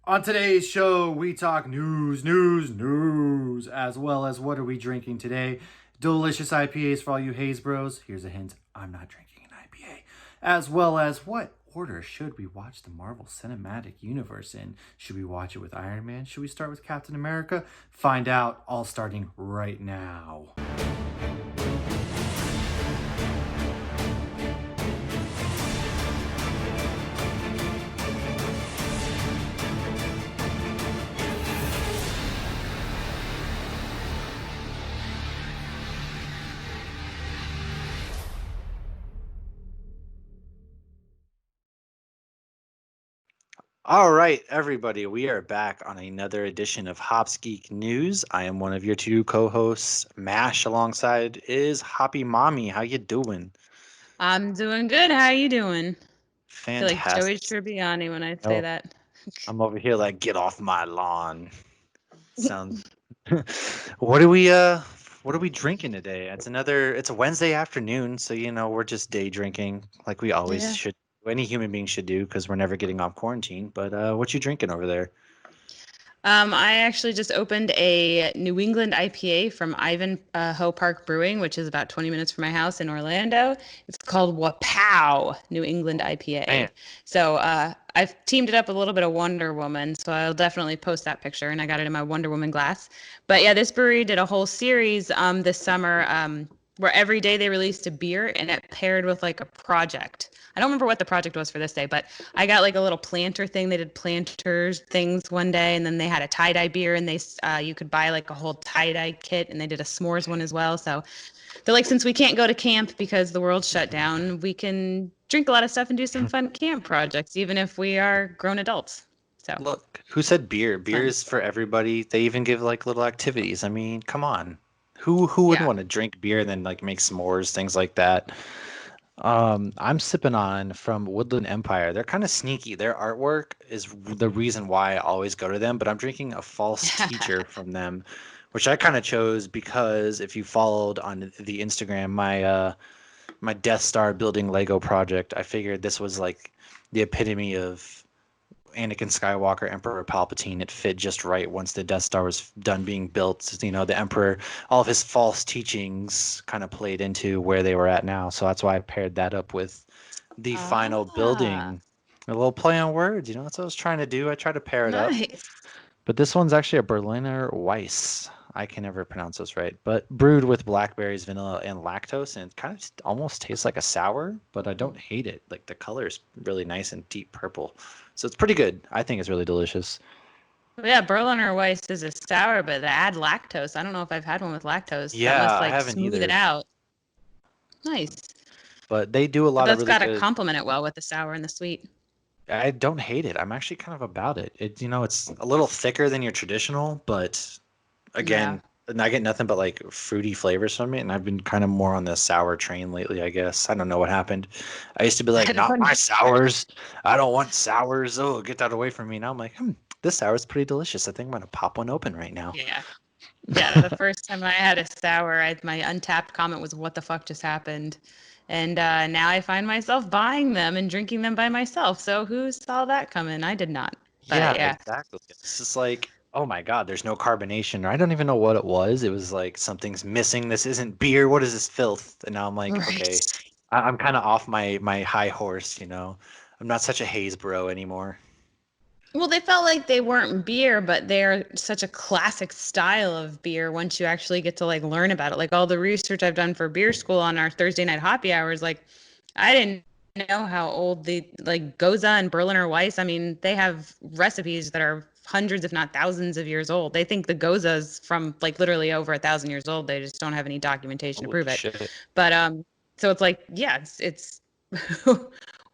On today's show, we talk news, as well as what are we drinking today. Delicious IPAs for all you haze bros. Here's a hint, I'm not drinking an IPA. As well as what order should we watch the Marvel Cinematic Universe in? Should we watch it with Iron Man? Should we start with Captain America? Find out, all starting right now. All right, everybody, we are back on another edition of Hops Geek News. I am one of your two co-hosts. Mash alongside is Hoppy Mommy. How you doing? I'm doing good. How you doing? I feel like Joey Fantastic. Tribbiani when I say Oh, that. I'm over here like get off my lawn. Sound. What are we drinking today? It's a Wednesday afternoon, so we're just day drinking like we always Yeah. should. Any human being should do because we're never getting off quarantine. But what you drinking over there? I actually just opened a New England IPA from Ivan Ho Park Brewing, which is about 20 minutes from my house in Orlando. It's called Wapow New England Man, IPA. So I've teamed it up with a little bit of Wonder Woman, so I'll definitely post that picture, and I got it in my Wonder Woman glass. But yeah, this brewery did a whole series this summer where every day they released a beer, and it paired with like a project. I don't remember what the project was for this day, but I got like a little planter thing. They did planters things one day, and then they had a tie dye beer, and you could buy like a whole tie dye kit, and they did a s'mores one as well. So they're like, since we can't go to camp because the world's shut down, we can drink a lot of stuff and do some fun camp projects, even if we are grown adults. So look, who said beer? Beer fun. is for everybody. They even give like little activities. I mean, come on. Who wouldn't Yeah. want to drink beer and then like make s'mores, things like that? I'm sipping on from Woodland Empire. They're kind of sneaky. Their artwork is the reason why I always go to them, but I'm drinking a false teacher from them, which I kind of chose because if you followed on the Instagram, my Death Star building Lego project, I figured this was like the epitome of Anakin Skywalker, Emperor Palpatine. It fit just right once the Death Star was done being built. The Emperor, all of his false teachings kind of played into where they were at now. So that's why I paired that up with the final Ah, building. A little play on words, that's what I was trying to do. I tried to pair it up. nice. But this one's actually a Berliner Weiss. I can never pronounce this right, but brewed with blackberries, vanilla, and lactose, and it kind of almost tastes like a sour, but I don't hate it. Like the color is really nice and deep purple, so it's pretty good. I think it's really delicious. Well, yeah, Berliner Weiss is a sour, but they add lactose. I don't know if I've had one with lactose. That Yeah, must I like haven't smooth it either, out. Nice. but they do a But lot of that's really got to good. complement it well with the sour and the sweet. I don't hate it. I'm actually kind of about it. It's a little thicker than your traditional, but Yeah. again, and I get nothing but like fruity flavors from it, and I've been kind of more on the sour train lately, I guess. I don't know what happened. I used to be I like, not don't my sours. I don't want sours. Oh, get that away from me. Now I'm like, this sour is pretty delicious. I think I'm gonna pop one open right now. Yeah. Yeah. The first time I had a sour, my untapped comment was, "What the fuck just happened?" And now I find myself buying them and drinking them by myself. So who saw that coming? I did not. But Yeah, yeah. exactly. It's just like, oh my God, there's no carbonation. Or I don't even know what it was. It was like something's missing. This isn't beer. What is this filth? And now I'm like, okay, Right. I'm kind of off my high horse. I'm not such a haze bro anymore. Well, they felt like they weren't beer, but they're such a classic style of beer once you actually get to like learn about it. Like all the research I've done for beer school on our Thursday night hoppy hours, like I didn't know how old the like Goza and Berliner Weiss. I mean, they have recipes that are hundreds, if not thousands of years old. They think the Goza's from like literally over 1,000 years old. They just don't have any documentation to Holy prove it. shit. But so it's like, yeah, it's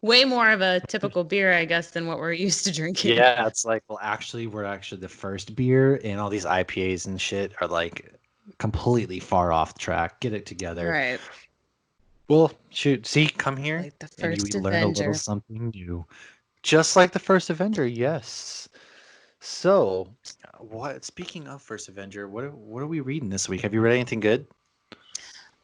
way more of a typical beer, I guess, than what we're used to drinking. Yeah, it's like, well, actually, we're actually the first beer, and all these IPAs and shit are like completely far off track. Get it together. Right. Well, shoot, see, come here, Like the and you first learn a little Avenger. something new. Just like the first Avenger, yes. So, what? Speaking of First Avenger, what are we reading this week? Have you read anything good?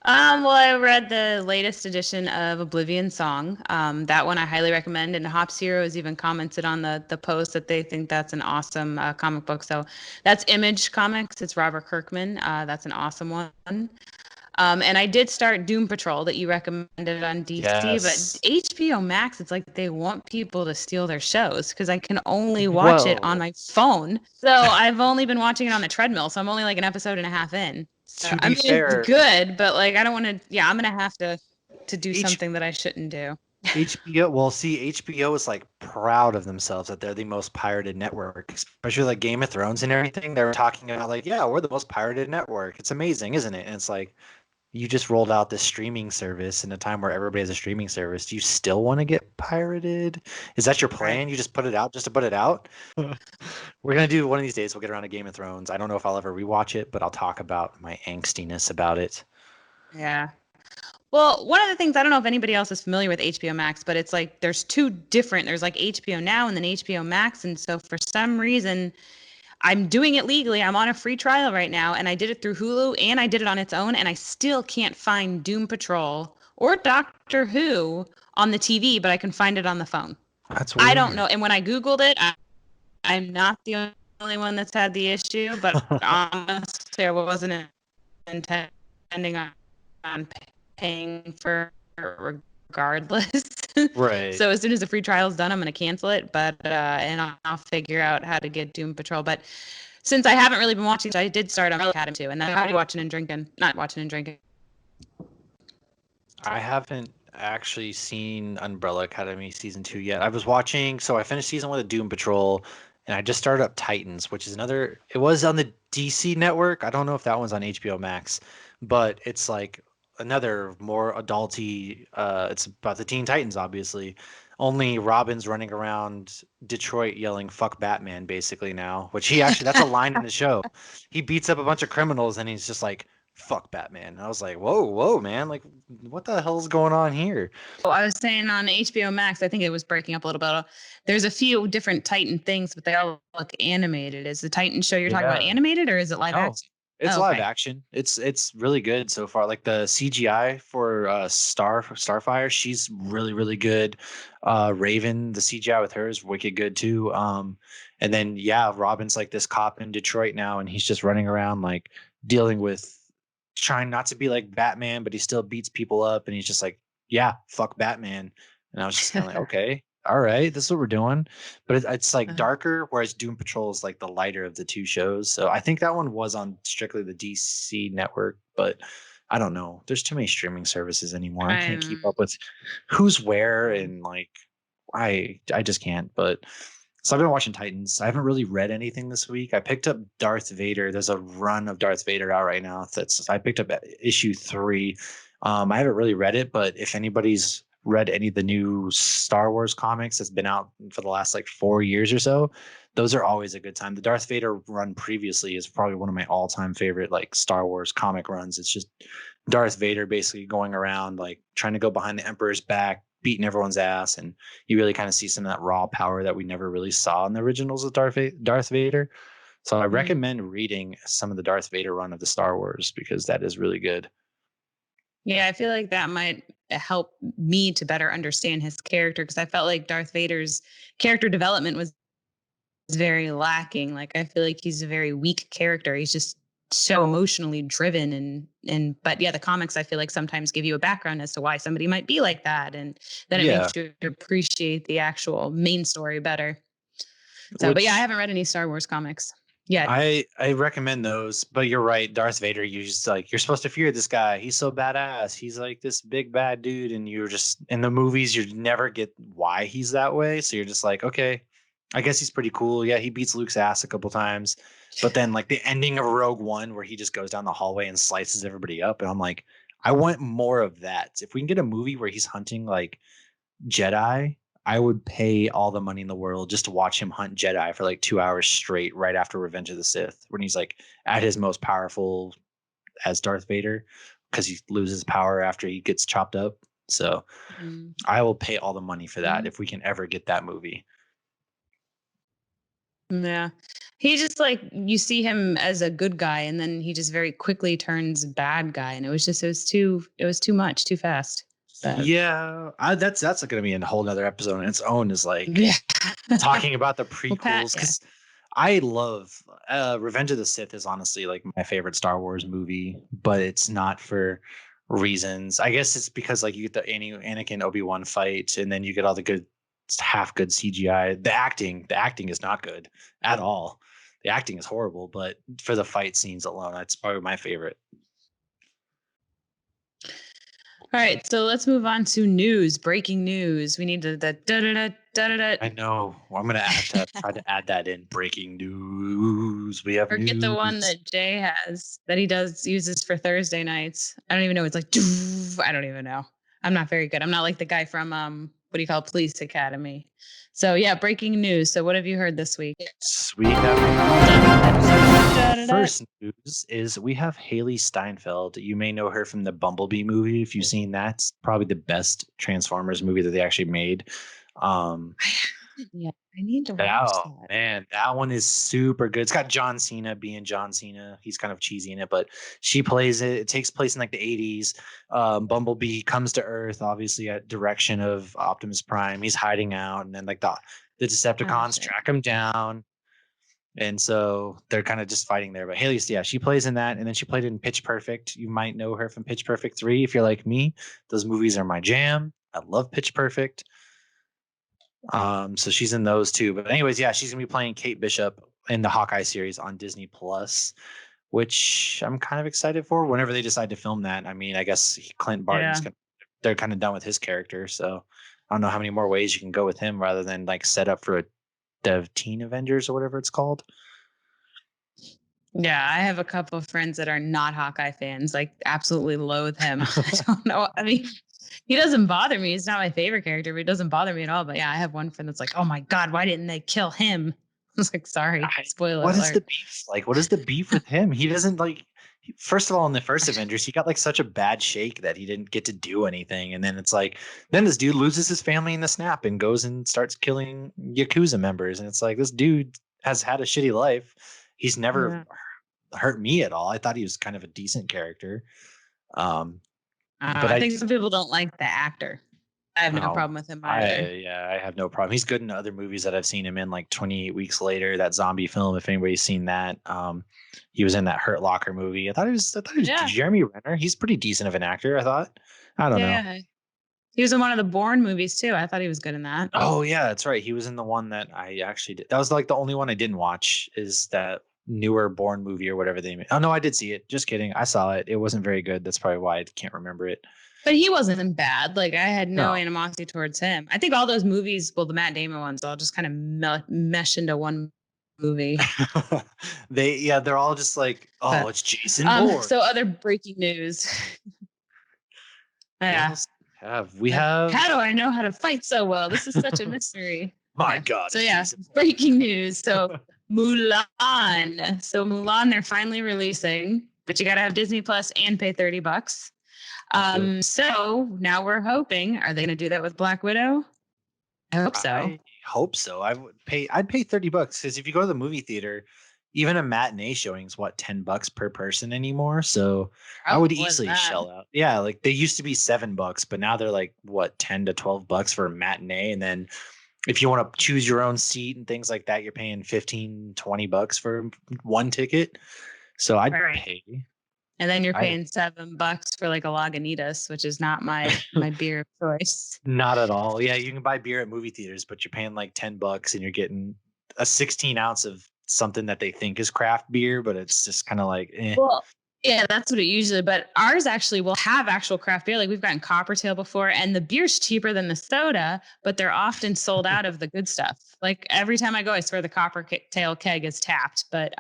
Well, I read the latest edition of Oblivion Song. That one I highly recommend. And Hops Heroes even commented on the post that they think that's an awesome comic book. So that's Image Comics. It's Robert Kirkman. That's an awesome one. And I did start Doom Patrol that you recommended on DC, but Yes. HBO Max, it's like they want people to steal their shows because I can only watch it on Well, my phone. So I've only been watching it on the treadmill. So I'm only like an episode and a half in. So to I be mean, it's fair, good, but like I don't want to. Yeah, I'm gonna have to do H something that I shouldn't do. HBO, well, see, HBO is like proud of themselves that they're the most pirated network, especially like Game of Thrones and everything. They were talking about like, yeah, we're the most pirated network. It's amazing, isn't it? And it's like you just rolled out this streaming service in a time where everybody has a streaming service. Do you still want to get pirated? Is that your Right. plan? You just put it out just to put it out? We're gonna do one of these days. We'll get around to Game of Thrones. I don't know if I'll ever rewatch it, but I'll talk about my angstiness about it. Yeah. Well, one of the things I don't know if anybody else is familiar with HBO Max, but it's like there's two different. There's like HBO Now and then HBO Max, and so for some reason I'm doing it legally. I'm on a free trial right now, and I did it through Hulu and I did it on its own, and I still can't find Doom Patrol or Doctor Who on the TV, but I can find it on the phone. That's I don't weird. know. And when I Googled it, I'm not the only one that's had the issue, but honestly, I wasn't intending on paying for it regardless. Right. So as soon as the free trial is done, I'm going to cancel it, but and I'll figure out how to get Doom Patrol. But since I haven't really been watching, so I did start on Academy too, and then I'm watching and drinking, not watching and drinking. I haven't actually seen Umbrella Academy season 2 yet. I was watching, so I finished season 1 of Doom Patrol, and I just started up Titans, which is another. It was on the DC network. I don't know if that one's on HBO Max, but it's like another more adulty. It's about the Teen Titans, obviously. Only Robin's running around Detroit yelling "fuck Batman" basically now, which he actually that's a line in the show. He beats up a bunch of criminals and he's just like "fuck Batman." And I was like, "Whoa, whoa, man! Like, what the hell's going on here?" Oh, I was saying on HBO Max, I think it was breaking up a little bit. There's a few different Titan things, but they all look animated. Is the Titan show you're talking about Yeah. animated or is it live No, action? it's Oh, live okay. action. It's really good so far. Like the CGI for Starfire, she's really good. Raven, the CGI with her is wicked good too. And then yeah, Robin's like this cop in Detroit now, and he's just running around like dealing with trying not to be like Batman, but he still beats people up, and he's just like, yeah, fuck Batman. And I was just kind of like, okay, all right, this is what we're doing. But it's like darker, whereas Doom Patrol is like the lighter of the two shows. So I think that one was on strictly the DC network, but I don't know. There's too many streaming services anymore. I can't keep I'm up with who's where and like I just can't. But so I've been watching Titans. I haven't really read anything this week. I picked up Darth Vader. There's a run of Darth Vader out right now. That's I picked up issue 3. I haven't really read it, but if anybody's read any of the new Star Wars comics that's been out for the last like 4 years or so, those are always a good time. The Darth Vader run previously is probably one of my all-time favorite like Star Wars comic runs. It's just Darth Vader basically going around like trying to go behind the Emperor's back, beating everyone's ass, and you really kind of see some of that raw power that we never really saw in the originals of Darth Vader. So I mm. recommend reading some of the Darth Vader run of the Star Wars because that is really good. Yeah, I feel like that might help me to better understand his character because I felt like Darth Vader's character development was very lacking. Like I feel like he's a very weak character. He's just so emotionally driven and but yeah, the comics I feel like sometimes give you a background as to why somebody might be like that and then it Yeah, makes you appreciate the actual main story better. So, but yeah, I which haven't read any Star Wars comics yet. I recommend those, but you're right. Darth Vader, you just like you're supposed to fear this guy. He's so badass. He's like this big bad dude, and you're just in the movies. You never get why he's that way. So you're just like, okay, I guess he's pretty cool. Yeah, he beats Luke's ass a couple times, but then like the ending of Rogue One, where he just goes down the hallway and slices everybody up, and I'm like, I want more of that. If we can get a movie where he's hunting like Jedi, I would pay all the money in the world just to watch him hunt Jedi for like 2 hours straight right after Revenge of the Sith, when he's like at his most powerful as Darth Vader because he loses power after he gets chopped up. So Mm. I will pay all the money for that Mm. if we can ever get that movie. Yeah. He just like you see him as a good guy, and then he just very quickly turns bad guy, and it was too much, too fast. But Yeah, that's going to be a whole nother episode on its own. Is like yeah, talking about the well, Pat, prequels because I love Revenge of the Sith is honestly like my favorite Star Wars movie, but it's not for reasons. I guess it's because like you get the Anakin Obi-Wan fight, and then you get all the good half good CGI. The acting is not good at all. The acting is horrible, but for the fight scenes alone, that's probably my favorite. All right, so let's move on to news. Breaking news. We need the da. I know. I'm gonna have to try to add that in. Breaking news. We have Or get the one news. that Jay has that he uses for Thursday nights. I don't even know. It's like I don't even know. I'm not very good. I'm not like the guy from what do you call Police Academy. So yeah, breaking news. So what have you heard this week? We have first news is we have Hailey Steinfeld. You may know her from the Bumblebee movie. If you've seen that, it's probably the best Transformers movie that they actually made. Yeah, I need to watch Oh that. man, that one is super good. It's got John Cena being John Cena. He's kind of cheesy in it, but she plays it. It takes place in like the 80s. Bumblebee comes to Earth, obviously at direction of Optimus Prime. He's hiding out, and then like the Decepticons track him down. And so they're kind of just fighting there. But Hailey, yeah, she plays in that, and then she played in Pitch Perfect. You might know her from Pitch Perfect 3 if you're like me. Those movies are my jam. I love Pitch Perfect. So she's in those too. But anyways, yeah, she's gonna be playing Kate Bishop in the Hawkeye series on Disney Plus, which I'm kind of excited for. Whenever they decide to film that, I mean, I guess Clint Barton's they're kind of done with his character, so I don't know how many more ways you can go with him rather than like set up for the Teen Avengers or whatever it's called. Yeah, I have a couple of friends that are not Hawkeye fans, like absolutely loathe him. I don't know. I mean, he doesn't bother me. He's not my favorite character, but he doesn't bother me at all. But yeah, I have one friend that's like, oh my God, why didn't they kill him? I was like, sorry, spoiler What alert. is the beef? Like, what is the beef with him? He doesn't like, first of all, in the first Avengers, he got like such a bad shake that he didn't get to do anything. And then it's like, then this dude loses his family in the snap and goes and starts killing Yakuza members. And it's like, this dude has had a shitty life. He's never hurt me at all. I thought he was kind of a decent character. But I think some people don't like the actor. I have no problem with him either. I have no problem. He's good in other movies that I've seen him in, like 28 Weeks Later, that zombie film. If anybody's seen that, he was in that Hurt Locker movie. I thought he was Jeremy Renner. He's pretty decent of an actor. I thought. I don't know. He was in one of the Bourne movies too. I thought he was good in that. Oh yeah, that's right. He was in the one that I actually did. That was like the only one I didn't watch. Is that newer Bourne movie or whatever they made? Oh no, I did see it. Just kidding. I saw it. It wasn't very good. That's probably why I can't remember it. But he wasn't bad. Like I had no animosity towards him. I think all those movies, well, the Matt Damon ones, all just kind of mesh into one movie. They're all just like, it's Jason Bourne. So other breaking news. We have. How do I know how to fight so well? This is such a mystery. My God. So yeah, breaking news. So Mulan. So Mulan, they're finally releasing, but you got to have Disney Plus and pay $30. So now we're hoping, are they going to do that with Black Widow? I hope so. I hope so. I'd pay $30 because if you go to the movie theater, even a matinee showing is what, $10 per person anymore. So I would easily shell out. Yeah, like they used to be $7, but now they're like what, $10 to $12 for a matinee. And then if you want to choose your own seat and things like that, you're paying $15, $20 for one ticket. So I'd pay. And then you're paying $7 for like a Lagunitas, which is not my beer of choice. Not at all. Yeah, you can buy beer at movie theaters, but you're paying like $10 and you're getting a 16 ounce of something that they think is craft beer, but it's just kind of like, eh. Well, yeah, that's what it usually. But ours actually will have actual craft beer. Like we've gotten Coppertail before, and the beer's cheaper than the soda, but they're often sold out of the good stuff. Like every time I go, I swear the Coppertail keg is tapped. But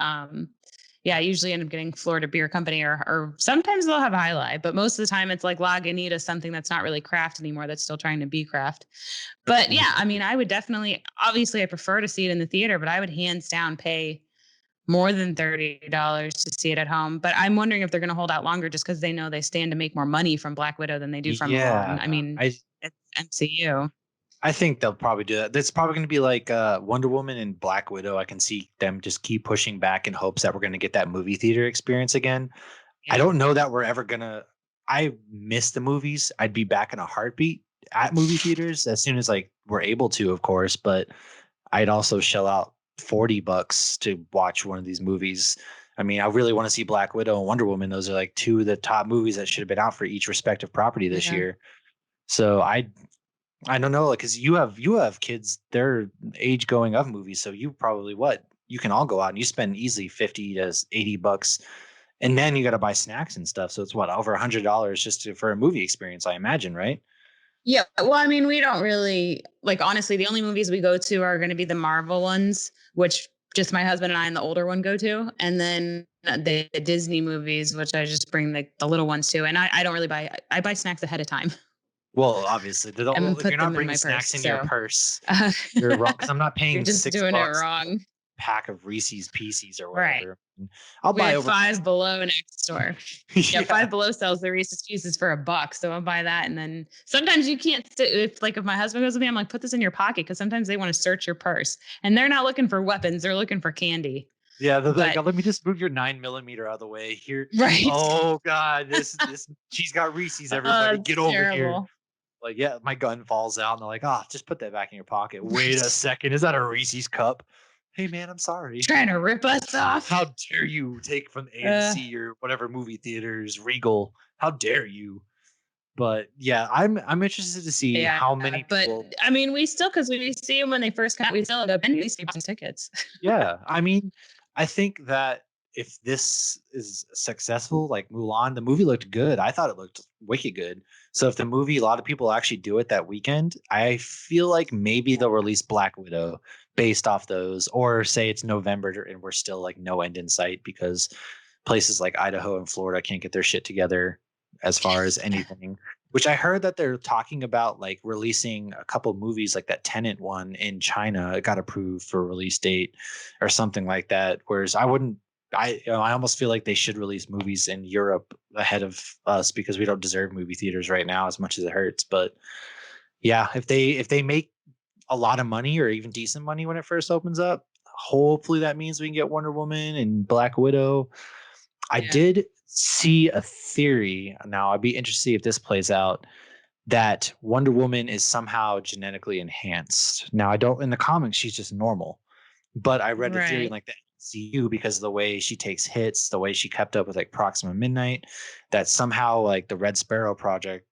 yeah, I usually end up getting Florida Beer Company or sometimes they'll have High Life, but most of the time it's like Lagunitas, something that's not really craft anymore, that's still trying to be craft. But yeah, I mean, I would definitely, obviously I prefer to see it in the theater, but I would hands down pay more than $30 to see it at home. But I'm wondering if they're going to hold out longer just because they know they stand to make more money from Black Widow than they do from Mulan. I mean, it's MCU. I think they'll probably do that. That's probably going to be like Wonder Woman and Black Widow. I can see them just keep pushing back in hopes that we're going to get that movie theater experience again. I don't know that we're ever going to. I miss the movies. I'd be back in a heartbeat at movie theaters as soon as like we're able to, of course. But I'd also shell out $40 to watch one of these movies. I mean, I really want to see Black Widow and Wonder Woman. Those are like two of the top movies that should have been out for each respective property this year. So I don't know, like, because you have kids, their age going of movies, so you probably you can all go out and you spend easily $50 to $80, and then you got to buy snacks and stuff. So it's over $100 just for a movie experience, I imagine, right? Yeah. Well, I mean, we don't really like, honestly, the only movies we go to are going to be the Marvel ones, which just my husband and I and the older one go to. And then the Disney movies, which I just bring the little ones to. And I don't really I buy snacks ahead of time. Well, obviously, And if put you're them not in bringing my snacks purse, in your so. purse, you're wrong. Because I'm not paying You're just $6 doing it wrong. pack of Reese's Pieces or Right. whatever. I'll We buy have over Five Below next door. Yeah. Yeah, Five Below sells the Reese's Pieces for $1, so I'll buy that. And then sometimes you can't. If my husband goes with me, I'm like, put this in your pocket, because sometimes they want to search your purse, and they're not looking for weapons; they're looking for candy. Yeah, they're like, let me just move your 9mm out of the way here. Right. Oh God, this she's got Reese's. Everybody, get over here. Terrible. Like, yeah, my gun falls out, and they're like, just put that back in your pocket. Wait a second, is that a Reese's cup? Hey man, I'm sorry. Trying to rip us off. How dare you take from AMC or whatever movie theaters, Regal? How dare you? But yeah, I'm interested to see how many people. But I mean, we still, because we see them when they first come out, we still end up at least buying tickets. Yeah, I mean, I think that if this is successful, like Mulan, the movie looked good. I thought it looked wicked good. So if the movie, a lot of people actually do it that weekend, I feel like maybe they'll release Black Widow based off those, or say it's November and we're still like no end in sight because places like Idaho and Florida can't get their shit together as far as anything. Which I heard that they're talking about like releasing a couple movies like that Tenet one in China. It got approved for release date or something like that. Whereas I almost feel like they should release movies in Europe ahead of us because we don't deserve movie theaters right now as much as it hurts. But yeah, if they make a lot of money or even decent money when it first opens up, hopefully that means we can get Wonder Woman and Black Widow. I did see a theory. Now I'd be interested to see if this plays out, that Wonder Woman is somehow genetically enhanced. Now in the comics, she's just normal, but I read a theory in like the MCU because of the way she takes hits, the way she kept up with like Proxima Midnight, that somehow like the Red Sparrow project,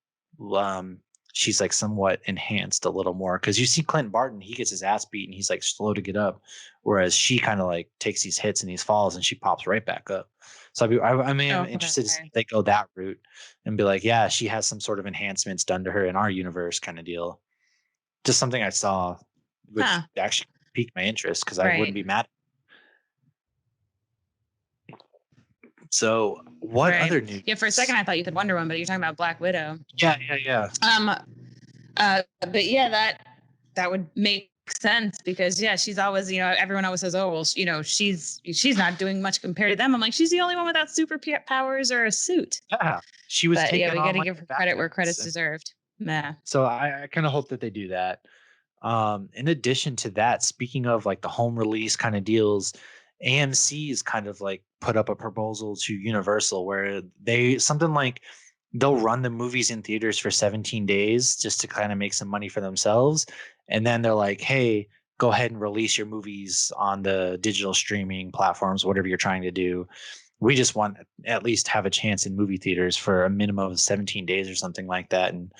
she's like somewhat enhanced a little more. Cause you see Clint Barton, he gets his ass beat and he's like slow to get up. Whereas she kind of like takes these hits and these falls and she pops right back up. So I'm interested to see if they go that route and be like, yeah, she has some sort of enhancements done to her in our universe kind of deal. Just something I saw, which actually piqued my interest because I wouldn't be mad. So what other news? Yeah, for a second I thought you said Wonder Woman, but you're talking about Black Widow. Yeah. But yeah, that would make sense because she's always, everyone always says, oh well, she's not doing much compared to them. I'm like, she's the only one without super powers or a suit. Yeah, she was. We got to give her credit where credit's deserved. Yeah. So I kind of hope that they do that. In addition to that, speaking of like the home release kind of deals, AMC is kind of like put up a proposal to Universal where they'll run the movies in theaters for 17 days just to kind of make some money for themselves. And then they're like, hey, go ahead and release your movies on the digital streaming platforms, whatever you're trying to do. We just want at least have a chance in movie theaters for a minimum of 17 days or something like that. And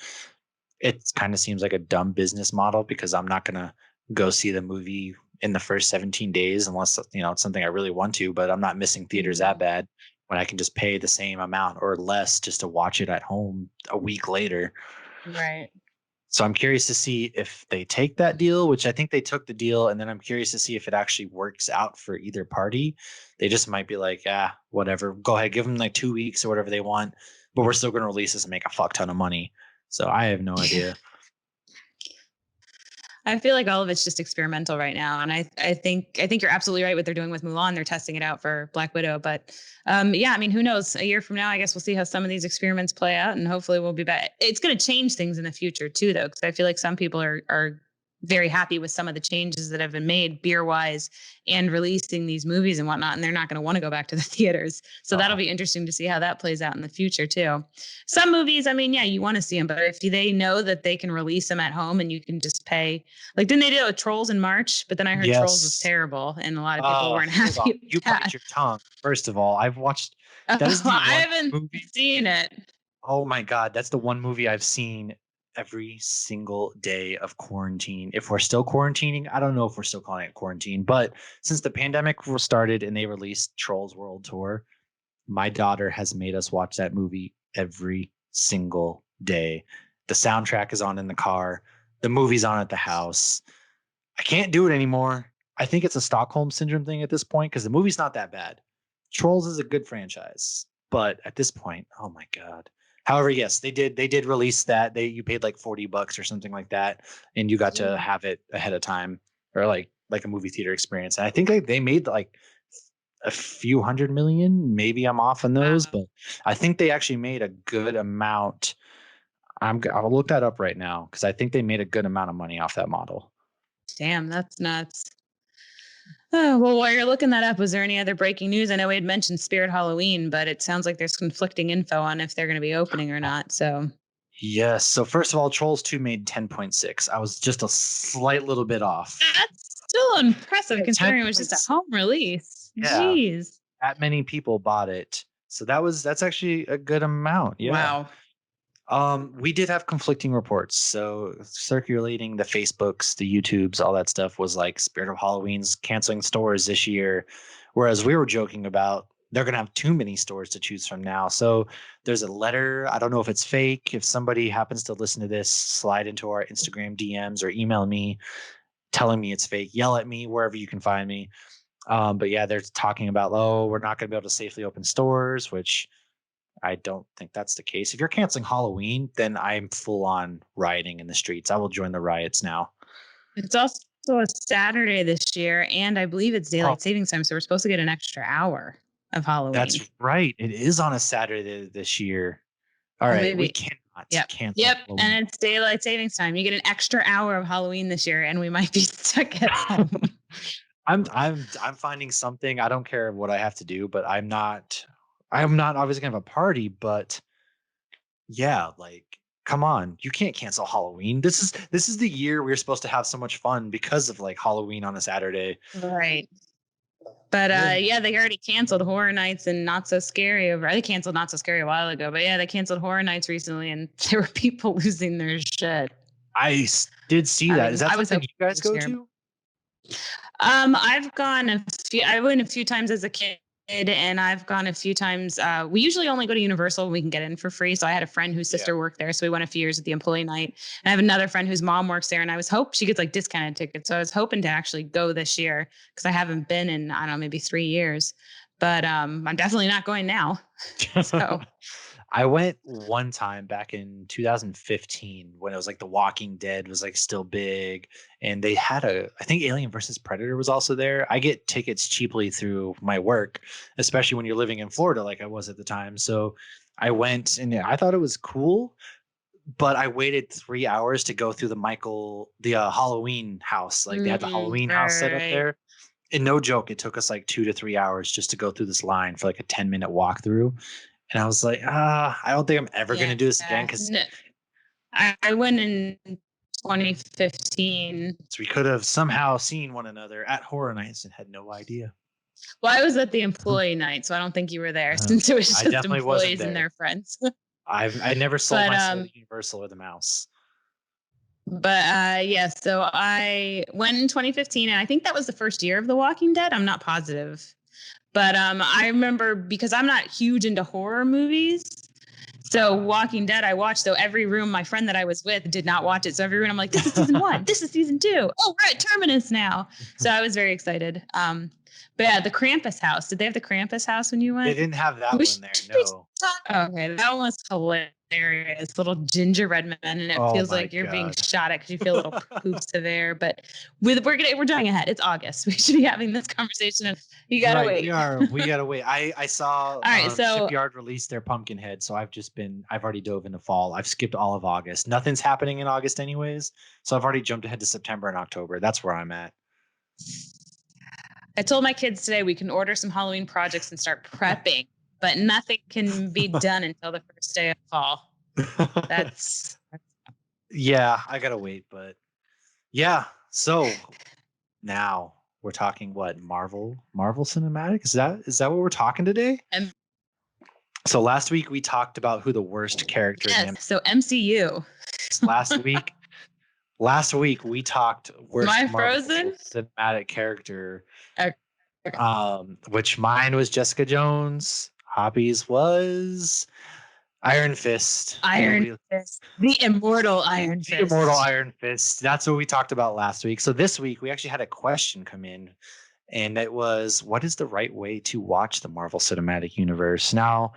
it kind of seems like a dumb business model because I'm not going to go see the movie in the first 17 days unless, it's something I really want to, but I'm not missing theaters that bad when I can just pay the same amount or less just to watch it at home a week later. Right. So I'm curious to see if they take that deal, which I think they took the deal. And then I'm curious to see if it actually works out for either party. They just might be like, whatever, go ahead, give them like 2 weeks or whatever they want, but we're still going to release this and make a fuck ton of money. So I have no idea. I feel like all of it's just experimental right now, and I think you're absolutely right. What they're doing with Mulan, they're testing it out for Black Widow. But yeah, I mean, who knows? A year from now, I guess we'll see how some of these experiments play out, and hopefully we'll be back. It's going to change things in the future too, though, because I feel like some people are very happy with some of the changes that have been made beer wise and releasing these movies and whatnot, and they're not going to want to go back to the theaters. So that'll be interesting to see how that plays out in the future too. Some movies, I mean, yeah, you want to see them, but if they know that they can release them at home and you can just pay, like, didn't they do it with Trolls in March? But then I heard Trolls was terrible, and a lot of people weren't happy. You bite your tongue. First of all, I've watched. That is the I haven't seen it. Oh my God, that's the one movie I've seen every single day of quarantine. If we're still quarantining, I don't know if we're still calling it quarantine, but since the pandemic started and they released Trolls World Tour, my daughter has made us watch that movie every single day. The soundtrack is on in the car. The movie's on at the house. I can't do it anymore. I think it's a Stockholm Syndrome thing at this point because the movie's not that bad. Trolls is a good franchise, but at this point, oh my God. However, yes, they did release that. You paid like $40 or something like that, and you got to have it ahead of time, or like a movie theater experience. And I think they made like a few $100 million. Maybe I'm off on those, but I think they actually made a good amount. I'll look that up right now because I think they made a good amount of money off that model. Damn, that's nuts. Oh, well, while you're looking that up, was there any other breaking news? I know we had mentioned Spirit Halloween, but it sounds like there's conflicting info on if they're going to be opening or not. So, yes. So first of all, Trolls 2 made 10.6. I was just a slight little bit off. That's still impressive considering it was just a home release. Yeah. Jeez. That many people bought it. So that's actually a good amount. Yeah. Wow. We did have conflicting reports. So circulating the Facebooks, the YouTubes, all that stuff was like Spirit of Halloween's canceling stores this year. Whereas we were joking about they're going to have too many stores to choose from now. So there's a letter. I don't know if it's fake. If somebody happens to listen to this, slide into our Instagram DMs or email me telling me it's fake. Yell at me wherever you can find me. But yeah, they're talking about, we're not going to be able to safely open stores, which I don't think that's the case. If you're canceling Halloween, then I'm full on rioting in the streets. I will join the riots now. It's also a Saturday this year, and I believe it's daylight savings time, so we're supposed to get an extra hour of Halloween. That's right. It is on a Saturday this year. All right, we cannot cancel. Yep, Halloween. And it's daylight savings time. You get an extra hour of Halloween this year, and we might be stuck at home. I'm finding something. I don't care what I have to do, but I'm not obviously gonna have a party, but yeah, like, come on, you can't cancel Halloween. This is the year we're supposed to have so much fun because of like Halloween on a Saturday. Right. But yeah, they already canceled Horror Nights and Not So Scary they canceled Not So Scary a while ago, but yeah, they canceled Horror Nights recently and there were people losing their shit. I did see that. Is that something you guys go to? I've gone I went a few times as a kid. And I've gone a few times. We usually only go to Universal when we can get in for free. So I had a friend whose sister worked there. So we went a few years at the employee night. And I have another friend whose mom works there. And she gets like discounted tickets. So I was hoping to actually go this year because I haven't been in, I don't know, maybe 3 years. But I'm definitely not going now. So I went one time back in 2015 when it was like The Walking Dead was like still big, and they had I think Alien versus Predator was also there. I get tickets cheaply through my work, especially when you're living in Florida like I was at the time. So I went and I thought it was cool, but I waited 3 hours to go through the Halloween house. Like they had the Halloween house set up there. And no joke, it took us like 2 to 3 hours just to go through this line for like a 10-minute walkthrough. And I was like, I don't think I'm ever going to do this again. Because I went in 2015. So we could have somehow seen one another at Horror Nights and had no idea. Well, I was at the employee night, so I don't think you were there since it was just employees and their friends. I never sold myself the Universal or the mouse. But yeah, so I went in 2015, and I think that was the first year of The Walking Dead. I'm not positive. But I remember, because I'm not huge into horror movies, so Walking Dead I watched. So every room, my friend that I was with did not watch it. So every room I'm like, this is season 1, this is season 2. Oh, we're at Terminus now. So I was very excited. But yeah, the Krampus house. Did they have the Krampus house when you went? They didn't have that one there, no. Okay, that one was hilarious. hilarious. Little gingerbread men, and it Oh feels my like you're being God. shot at because you feel little poops of air. But we're jumping ahead. It's August. We should be having this conversation, and you gotta Right, wait. we gotta wait. I saw All right, so Shipyard release their Pumpkinhead, so I've already dove into fall. I've skipped all of August. Nothing's happening in August anyways, so I've already jumped ahead to September and October. That's where I'm at. I told my kids today we can order some Halloween projects and start prepping, but nothing can be done until the first day of fall. That's Yeah, I gotta wait, but yeah. So now we're talking what Marvel Cinematic? Is that what we're talking today? and So last week we talked about who the worst character in the so MCU. last week we talked worst My Marvel Frozen? cinematic character. Okay. Which mine was Jessica Jones. Hoppy's was Iron Fist. Iron Fist. The immortal Iron Fist. The immortal Iron Fist. That's what we talked about last week. So this week we actually had a question come in, and it was, what is the right way to watch the Marvel Cinematic Universe? Now,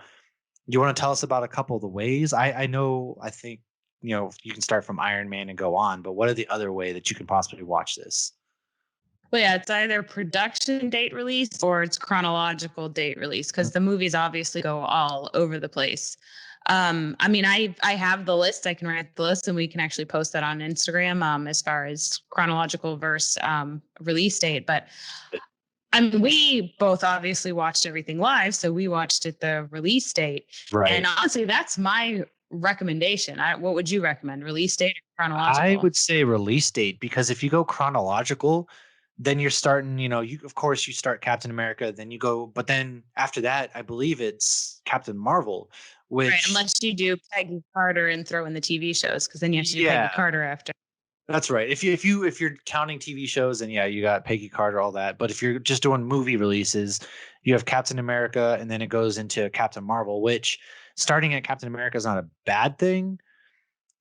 you want to tell us about a couple of the ways? I think, you can start from Iron Man and go on, but what are the other way that you can possibly watch this? Well, yeah, it's either production date release or it's chronological date release, because the movies obviously go all over the place. I have the list. I can write the list, and we can actually post that on Instagram as far as chronological versus release date. But we both obviously watched everything live, so we watched it the release date. Right. And honestly, that's my recommendation. What would you recommend? Release date or chronological? I would say release date, because if you go chronological, then you're starting, of course you start Captain America, then you go, but then after that, I believe it's Captain Marvel, which right, unless you do Peggy Carter and throw in the TV shows, because then you have to do Peggy Carter after. That's right. If you're counting TV shows, then yeah, you got Peggy Carter, all that. But if you're just doing movie releases, you have Captain America, and then it goes into Captain Marvel, which starting at Captain America is not a bad thing,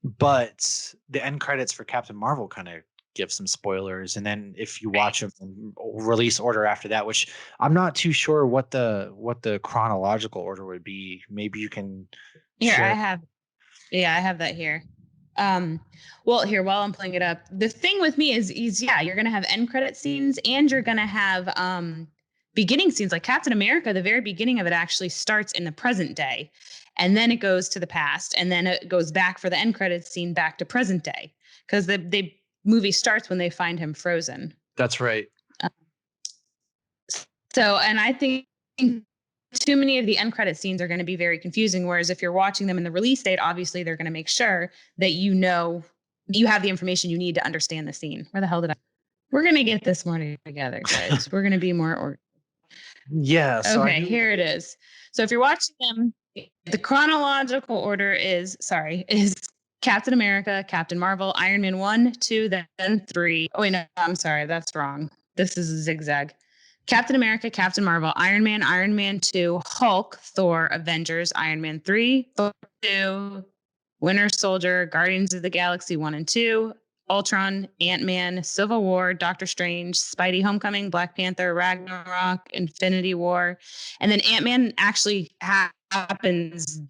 but the end credits for Captain Marvel kind of give some spoilers, and then if you watch them in release order after that, which I'm not too sure what the chronological order would be. Maybe you can share. I have that here. Well, here, while I'm pulling it up, the thing with me is you're gonna have end credit scenes, and you're gonna have beginning scenes. Like Captain America, the very beginning of it actually starts in the present day, and then it goes to the past, and then it goes back for the end credit scene back to present day, because the movie starts when they find him frozen. That's right. And I think too many of the end credit scenes are going to be very confusing. Whereas if you're watching them in the release date, obviously they're going to make sure that you have the information you need to understand the scene. Where the hell we're going to get this morning together, guys. We're going to be more Yeah. So okay, here it is. So if you're watching them, the chronological order is Captain America, Captain Marvel, Iron Man 1, 2, then 3. Oh, wait, no, I'm sorry. That's wrong. This is a zigzag. Captain America, Captain Marvel, Iron Man 2, Hulk, Thor, Avengers, Iron Man 3, Thor 2, Winter Soldier, Guardians of the Galaxy 1 and 2, Ultron, Ant-Man, Civil War, Doctor Strange, Spidey Homecoming, Black Panther, Ragnarok, Infinity War. And then Ant-Man actually happens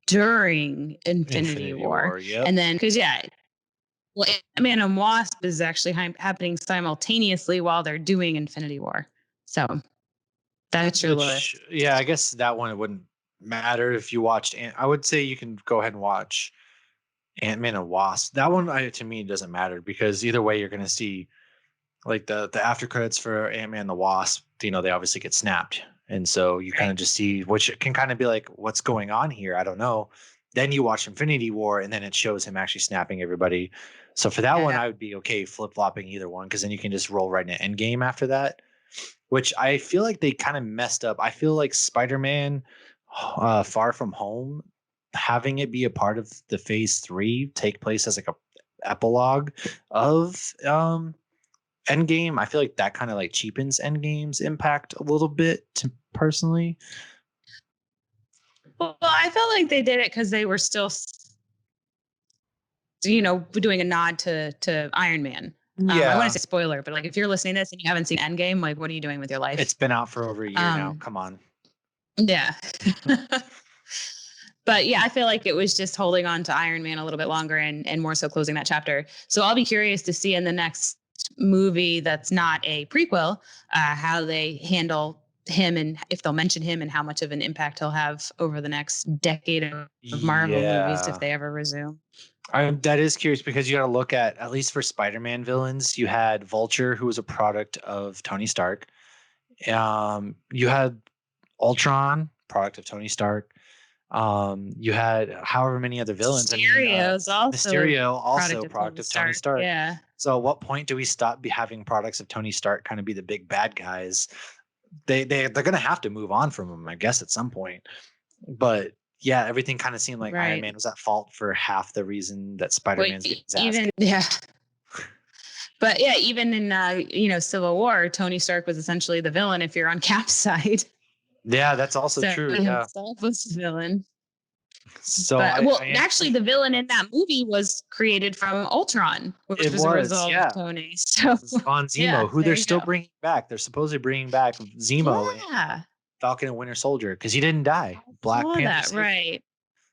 during Infinity War. Yep. And then, Ant-Man and Wasp is actually happening simultaneously while they're doing Infinity War. So that's your list. Yeah, I guess that one, it wouldn't matter if you watched. I would say you can go ahead and watch Ant-Man and Wasp. That one, to me, doesn't matter, because either way, you're going to see like the after credits for Ant-Man and the Wasp. They obviously get snapped. And so you kind of just see, which can kind of be like, what's going on here? I don't know. Then you watch Infinity War, and then it shows him actually snapping everybody. So for that one, I would be okay flip-flopping either one, because then you can just roll right into Endgame after that, which I feel like they kind of messed up. I feel like Spider-Man Far From Home, having it be a part of the Phase 3, take place as like a epilogue of Endgame, I feel like that kind of like cheapens Endgame's impact a little bit, personally. Well, I felt like they did it because they were still, doing a nod to Iron Man. I want to say spoiler, but like if you're listening to this and you haven't seen Endgame, like what are you doing with your life? It's been out for over a year now. Come on. Yeah. But yeah, I feel like it was just holding on to Iron Man a little bit longer and more so closing that chapter. So I'll be curious to see in the next movie that's not a prequel, how they handle him and if they'll mention him and how much of an impact he'll have over the next decade of Marvel movies if they ever resume. That is curious because you got to look at least for Spider-Man villains, you had Vulture, who was a product of Tony Stark. You had Ultron, product of Tony Stark. You had however many other villains. Mysterio also product of Tony Stark. Yeah. So at what point do we stop having products of Tony Stark kind of be the big bad guys? They're going to have to move on from them, I guess, at some point. But yeah, everything kind of seemed like Iron Man was at fault for half the reason that Spider-Man's getting his ass. Yeah. But yeah, even in Civil War, Tony Stark was essentially the villain if you're on Cap's side. Yeah, that's also true. Yeah, himself was the villain. So actually, the villain in that movie was created from Ultron, which was a result of Tony. So on Zemo, who they're still bringing back. They're supposedly bringing back Zemo. Yeah. Falcon and Winter Soldier, because he didn't die. Black Panther. Right.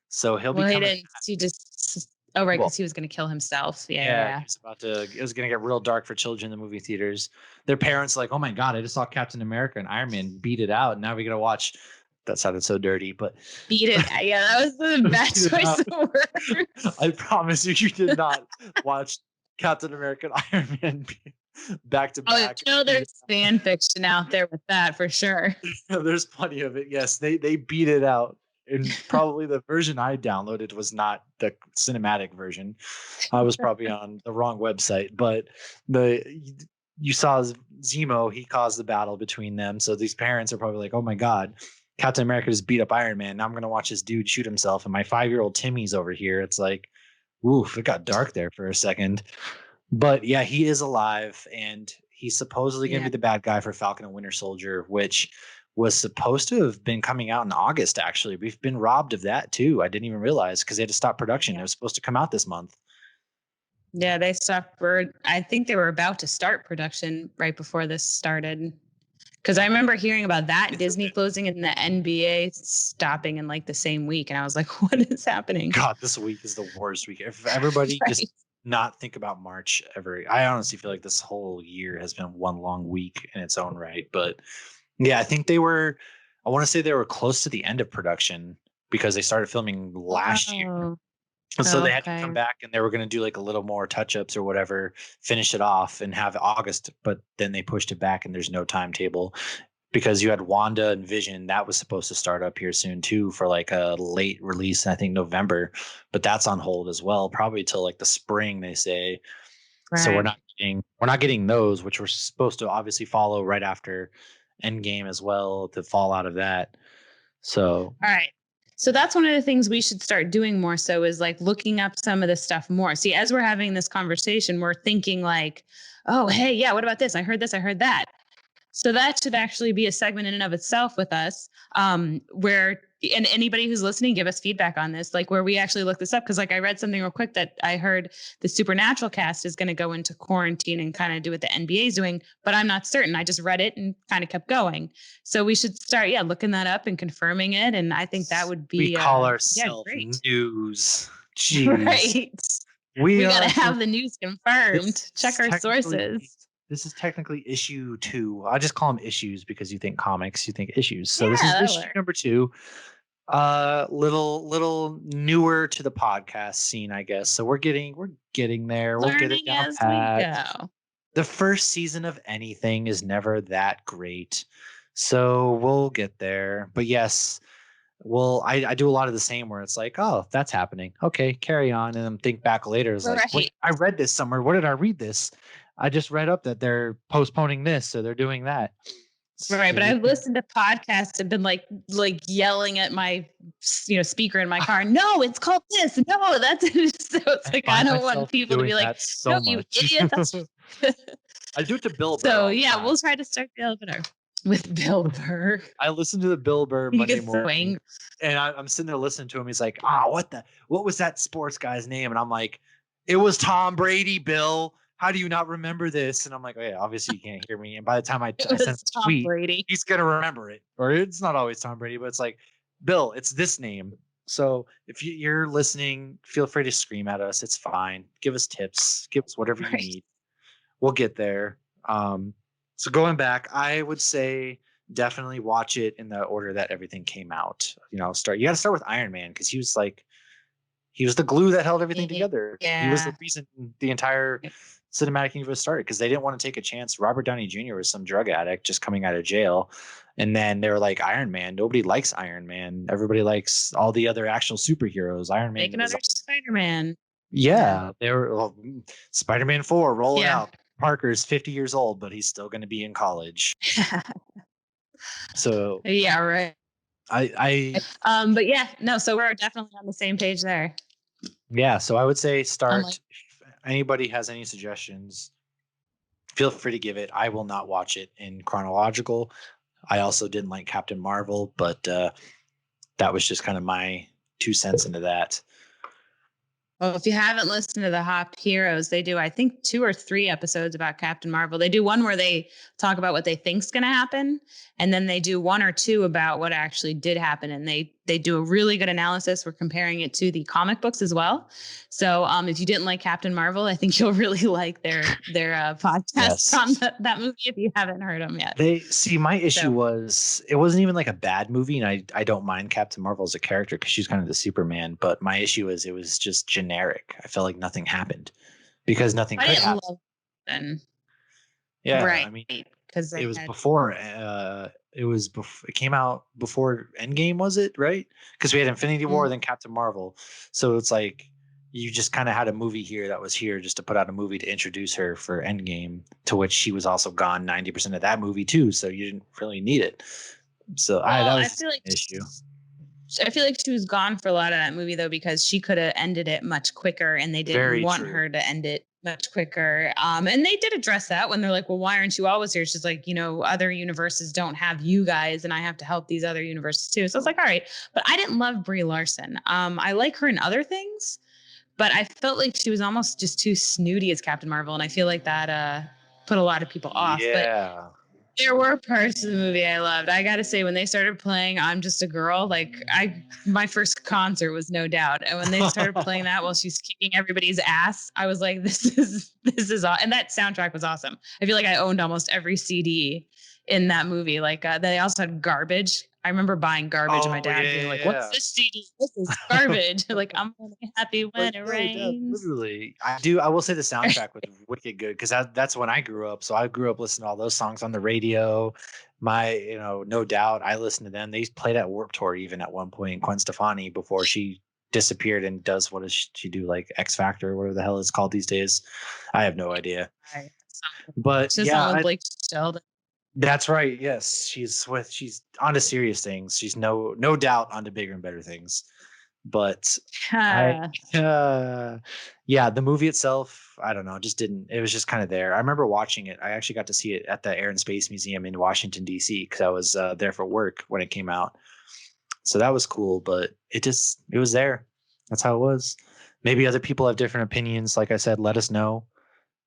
So he'll be coming back. Because he was going to kill himself. Yeah. It was going to get real dark for children in the movie theaters. Their parents like, oh my God, I just saw Captain America and Iron Man beat it out. And now we got to watch. That sounded so dirty, but beat it. Yeah, that was the bad choice of words. I promise you did not watch Captain America and Iron Man back to back. Oh, there's fan fiction out there with that for sure. There's plenty of it. Yes, they beat it out. And probably the version I downloaded was not the cinematic version. I was probably on the wrong website, but you saw Zemo, he caused the battle between them. So these parents are probably like, oh my God, Captain America just beat up Iron Man. Now I'm going to watch this dude shoot himself. And my 5-year-old Timmy's over here. It's like, oof, it got dark there for a second. But yeah, he is alive and he's supposedly going to be the bad guy for Falcon and Winter Soldier, which was supposed to have been coming out in August, actually. We've been robbed of that, too. I didn't even realize because they had to stop production. It was supposed to come out this month. Yeah, they stopped. I think they were about to start production right before this started. Because I remember hearing about that Disney closing and the NBA stopping in like the same week. And I was like, what is happening? God, this week is the worst week. If everybody just not think about March ever. I honestly feel like this whole year has been one long week in its own right. But yeah, I think I want to say they were close to the end of production because they started filming last year. So they had to come back and they were going to do like a little more touch-ups or whatever, finish it off and have August, but then they pushed it back and there's no timetable because you had Wanda and Vision. That was supposed to start up here soon too for like a late release, I think November, but that's on hold as well, probably till like the spring, they say. Right. So we're not getting those, which we're supposed to obviously follow right after Endgame as well to fall out of that. So all right. So that's one of the things we should start doing more so is like looking up some of this stuff more. See, as we're having this conversation, we're thinking like, oh, hey, yeah, what about this? I heard this, I heard that. So that should actually be a segment in and of itself with us where, and anybody who's listening, give us feedback on this, like where we actually look this up. Cause like I read something real quick that I heard the Supernatural cast is going to go into quarantine and kind of do what the NBA is doing, but I'm not certain. I just read it and kind of kept going. So we should start, looking that up and confirming it. And I think that would be, we call ourselves news. Jeez. Right. We got to have the news confirmed. Check our sources. This is technically issue 2. I just call them issues because you think comics, you think issues. So this is issue number 2. Little newer to the podcast scene, I guess. So we're getting there. We'll get it down pat. The first season of anything is never that great. So we'll get there. But yes, I do a lot of the same where it's like, oh, that's happening. Okay, carry on. And then think back later. It's like, wait, I read this somewhere. Where did I read this? I just read up that they're postponing this, so they're doing that. Right, but I've listened to podcasts and been like yelling at my speaker in my car. No, it's called this. No, that's it. So it's like I don't want people to be like, so no, you idiot. I do it to Bill Burr. So yeah, we'll try to start the elevator with Bill Burr. I listened to the Bill Burr Monday morning, and I'm sitting there listening to him. He's like, what was that sports guy's name? And I'm like, it was Tom Brady, Bill. How do you not remember this? And I'm like, oh yeah, obviously you can't hear me. And by the time I sent the tweet, he's going to remember it. Or it's not always Tom Brady, but it's like, Bill, it's this name. So if you're listening, feel free to scream at us. It's fine. Give us tips. Give us whatever you Right. need. We'll get there. So going back, I would say definitely watch it in the order that everything came out. You got to start with Iron Man because he was the glue that held everything together. He was the Yeah. reason the entire cinematic universe started because they didn't want to take a chance. Robert Downey Jr. was some drug addict just coming out of jail. And then they were like, Iron Man. Nobody likes Iron Man. Everybody likes all the other actual superheroes. Iron Man Make another Spider-Man. yeah, they were Spider-Man 4 rolling Yeah. out. Parker's 50 years old, but he's still going to be in college. So Yeah, right. I But yeah, no, so we're definitely on the same page there. yeah, so I would say start. like- If anybody has any suggestions, feel free to give it. I will not watch it in chronological. I also didn't like Captain Marvel, but that was just kind of my 2 cents into that. Well, if you haven't listened to the Hop Heroes, they do, I think, 2 or 3 episodes about Captain Marvel. They do one where they talk about what they think's going to happen, and then they do 1 or 2 about what actually did happen. And they do a really good analysis. We're comparing it to the comic books as well. So if you didn't like Captain Marvel, I think you'll really like their podcast on that movie if you haven't heard them yet. My issue was it wasn't even like a bad movie, and I don't mind Captain Marvel as a character because she's kind of the Superman. But my issue is it was just generic. I felt like nothing happened because nothing could happen. Yeah, right. I mean, because it was before. It came out before Endgame, was it? Right? Because we had Infinity War, then Captain Marvel. So it's like you just kind of had a movie here that was here just to put out a movie to introduce her for Endgame, to which she was also gone 90% of that movie too. So you didn't really need it. So that was feel like an issue. I feel like she was gone for a lot of that movie though, because she could have ended it much quicker, and they didn't want her to end it much quicker. And they did address that when they're like, well, why aren't you always here? She's like, other universes don't have you guys, and I have to help these other universes too. So it's like, all right. But I didn't love Brie Larson. I like her in other things, but I felt like she was almost just too snooty as Captain Marvel. And I feel like that put a lot of people off. Yeah. But there were parts of the movie I loved. I gotta say, when they started playing "I'm Just a Girl," my first concert was No Doubt, and when they started playing that while she's kicking everybody's ass, I was like, "This is awesome." And that soundtrack was awesome. I feel like I owned almost every CD in that movie. They also had Garbage. I remember buying Garbage, and my dad being like, "What's this CD? This is garbage." I'm only happy when it rains. Literally, I will say the soundtrack was wicked good because that's when I grew up. So I grew up listening to all those songs on the radio. No doubt, I listened to them. They played at Warped Tour even at one point. Gwen Stefani, before she disappeared and does what does she do, like X Factor or whatever the hell it's called these days. I have no idea. Right. But just with Blake Shelton. That's right. Yes, she's onto serious things. She's no doubt onto bigger and better things. But the movie itself, I don't know, just didn't. It was just kind of there. I remember watching it. I actually got to see it at the Air and Space Museum in Washington D.C. because I was there for work when it came out. So that was cool. But it was there. That's how it was. Maybe other people have different opinions. Like I said, let us know.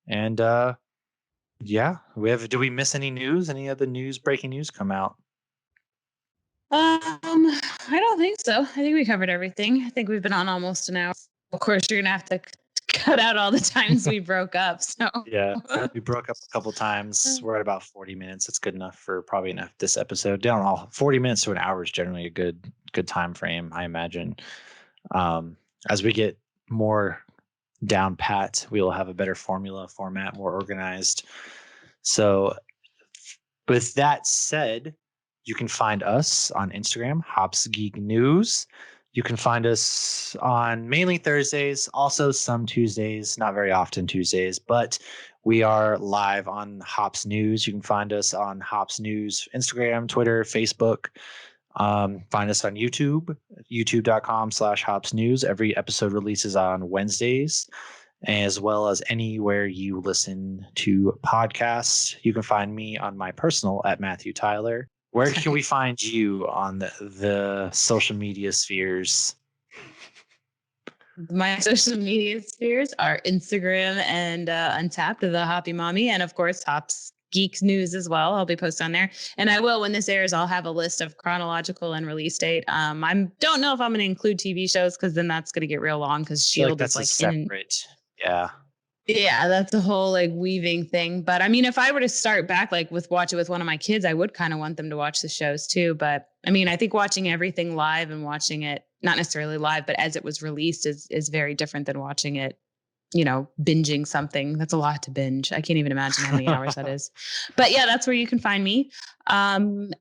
And did we miss any news? Any other breaking news come out? I don't think so. I think we covered everything. I think we've been on almost an hour. Of course, you're gonna have to cut out all the times we broke up. So yeah, we broke up a couple times. We're at about 40 minutes. It's good enough for probably enough this episode. Down all 40 minutes to an hour is generally a good time frame, I imagine. As we get more down pat, we will have a better format, more organized. So with that said, you can find us on Instagram, Hops Geek News. You can find us on mainly Thursdays, also some Tuesdays, not very often Tuesdays, but we are live on Hops News. You can find us on Hops News, Instagram, Twitter, Facebook. Find us on YouTube, youtube.com/Hops News. Every episode releases on Wednesdays, as well as anywhere you listen to podcasts. You can find me on my personal at Matthew Tyler. Where can we find you on the social media spheres? My social media spheres are Instagram and Untapped, the Hoppy Mommy, and of course Hops Geek news as well. I'll be posting on there. And I will, when this airs, I'll have a list of chronological and release date. I don't know if I'm going to include TV shows because then that's going to get real long because feel like Shield that's is a like separate. Yeah. Yeah, that's a whole like weaving thing. But I mean, if I were to start back like with watch it with one of my kids, I would kind of want them to watch the shows too. But I mean, I think watching everything live and watching it not necessarily live, but as it was released is very different than watching it, binging something. That's a lot to binge. I can't even imagine how many hours that is. But yeah, that's where you can find me. And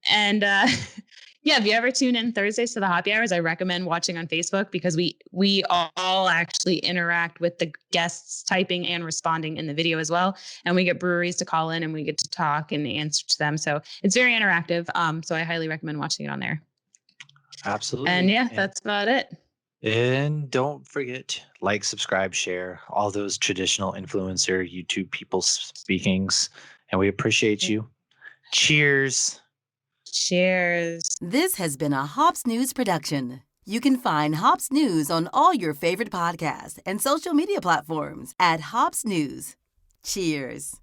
yeah, if you ever tune in Thursdays to the Hoppy Hours, I recommend watching on Facebook because we all actually interact with the guests typing and responding in the video as well. And we get breweries to call in and we get to talk and answer to them. So it's very interactive. So I highly recommend watching it on there. Absolutely. And yeah, that's about it. And don't forget, like, subscribe, share, all those traditional influencer YouTube people speakings. And we appreciate you. Cheers. Cheers. This has been a Hops News production. You can find Hops News on all your favorite podcasts and social media platforms at Hops News. Cheers.